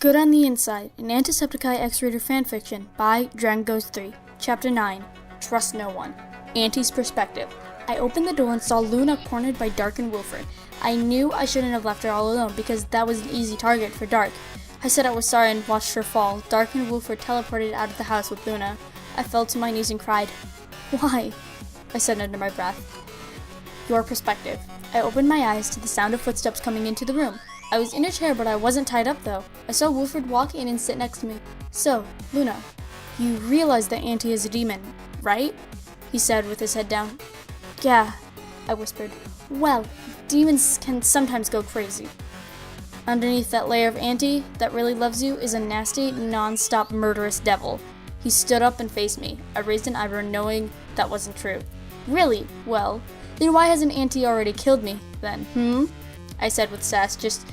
Good on the Inside, an Antisepticeye X-rated fanfiction by Drangos3. Chapter 9, Trust No One. Auntie's Perspective. I opened the door and saw Luna cornered by Dark and Wilford. I knew I shouldn't have left her all alone because that was an easy target for Dark. I said I was sorry and watched her fall. Dark and Wilford teleported out of the house with Luna. I fell to my knees and cried. Why? I said under my breath. Your perspective. I opened my eyes to the sound of footsteps coming into the room. I was in a chair, but I wasn't tied up though. I saw Wilford walk in and sit next to me. So, Luna, you realize that Auntie is a demon, right? He said with his head down. Yeah, I whispered. Well, demons can sometimes go crazy. Underneath that layer of Auntie that really loves you is a nasty, non-stop murderous devil. He stood up and faced me. I raised an eyebrow knowing that wasn't true. Really? Well, then why hasn't Auntie already killed me, then, I said with sass, just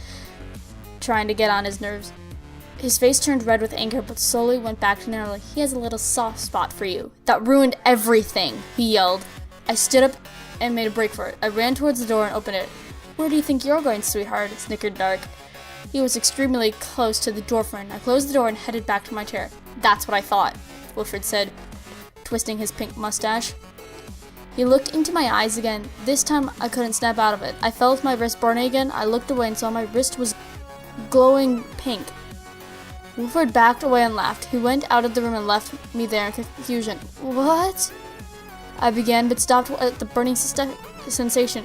trying to get on his nerves. His face turned red with anger, but slowly went back to normal. He has a little soft spot for you. That ruined everything, he yelled. I stood up and made a break for it. I ran towards the door and opened it. Where do you think you're going, sweetheart? Snickered Dark. He was extremely close to the doorframe. I closed the door and headed back to my chair. That's what I thought, Wilford said, twisting his pink mustache. He looked into my eyes again. This time, I couldn't snap out of it. I felt my wrist burning again. I looked away and saw my wrist was glowing pink. Wilford backed away and laughed. He went out of the room and left me there in confusion. What? I began, but stopped at the burning sensation.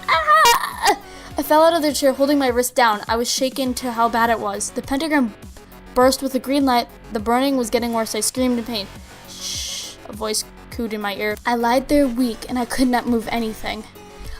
Ah! I fell out of the chair, holding my wrist down. I was shaken to how bad it was. The pentagram burst with a green light. The burning was getting worse. I screamed in pain. Shh, a voice cooed in my ear. I lied there weak, and I could not move anything.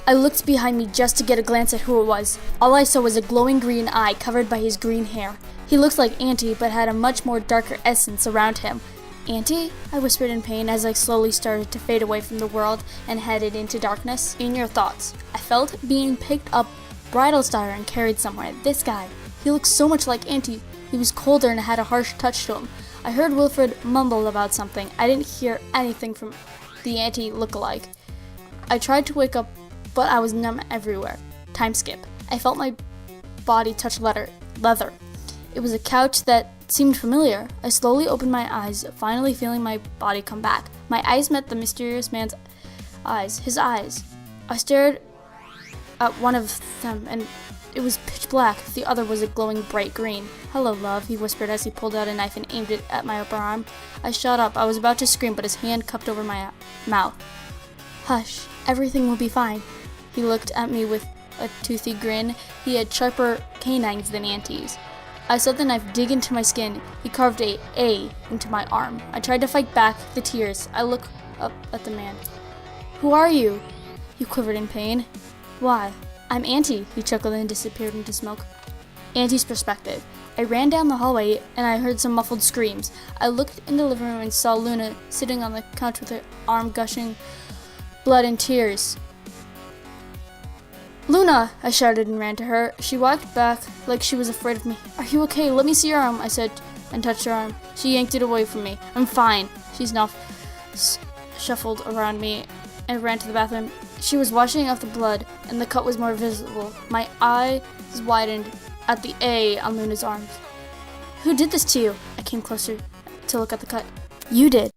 I looked behind me just to get a glance at who it was. All I saw was a glowing green eye covered by his green hair. He looked like Auntie, but had a much more darker essence around him. Auntie? I whispered in pain as I slowly started to fade away from the world and headed into darkness. In your thoughts. I felt being picked up bridal style and carried somewhere. This guy. He looked so much like Auntie. He was colder and had a harsh touch to him. I heard Wilford mumble about something. I didn't hear anything from the Auntie look-alike. I tried to wake up, but I was numb everywhere. Time skip. I felt my body touch leather. It was a couch that seemed familiar. I slowly opened my eyes, finally feeling my body come back. My eyes met the mysterious man's eyes. His eyes. I stared at one of them, and it was pitch black. The other was a glowing bright green. Hello, love, he whispered as he pulled out a knife and aimed it at my upper arm. I shot up. I was about to scream, but his hand cupped over my mouth. Hush, everything will be fine. He looked at me with a toothy grin. He had sharper canines than Auntie's. I saw the knife dig into my skin. He carved a A into my arm. I tried to fight back the tears. I looked up at the man. Who are you? He quivered in pain. Why? I'm Auntie, he chuckled and disappeared into smoke. Auntie's perspective. I ran down the hallway and I heard some muffled screams. I looked in the living room and saw Luna sitting on the couch with her arm gushing blood and tears. Luna! I shouted and ran to her. She walked back like she was afraid of me. Are you okay? Let me see your arm, I said, and touched her arm. She yanked it away from me. I'm fine. She shuffled around me and ran to the bathroom. She was washing off the blood, and the cut was more visible. My eyes widened at the A on Luna's arms. Who did this to you? I came closer to look at the cut. You did.